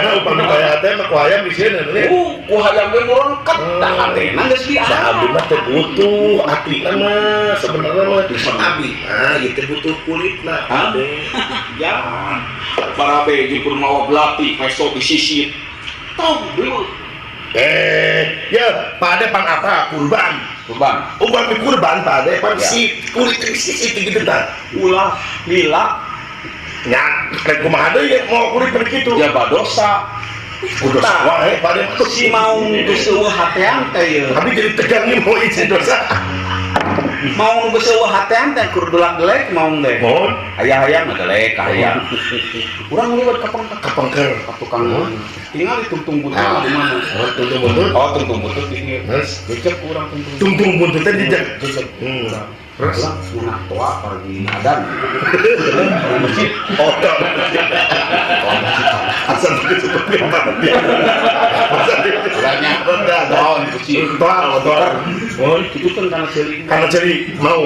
Karena upang kaya teh mah ku hayam di sini nih. Ku hayam ge murang kedah hatena geus di Abi mah teh butuh atina mah sebenarnya mah abi. Nah, gitu butuh kulit lah. Ya. Para beji pun mawa belati peso disisit. Tahu dulu. Ya, pada pang apa? Kurban. Uban di kurban pada pang si kulit sisi gitu ta. Ulah lila Ya, kayak kumaha deui ya mau kulit begitu. ya badosa. Dosa wae pada Si mau geus eueuh hatean teh ye. Tapi jadi tegang nih mau izin dosa. Mau geus eueuh hatean teh kudu delek mau teh. Mohon Aya-aya mah delek aya. Urang liwat ka kapangker. tukang tinggal di tungtung butut di mana? Tuntung buntut. Oh, tungtung butut di sini. Terus Becek urang tungtung. tuntung buntutnya dijak. Becek. Terus Nyenak tua pergi adan. Masjid. oh, asal begitu seperti apa? Banyak tahun kecil. Mohon Itu kan karena sering karena jadi mau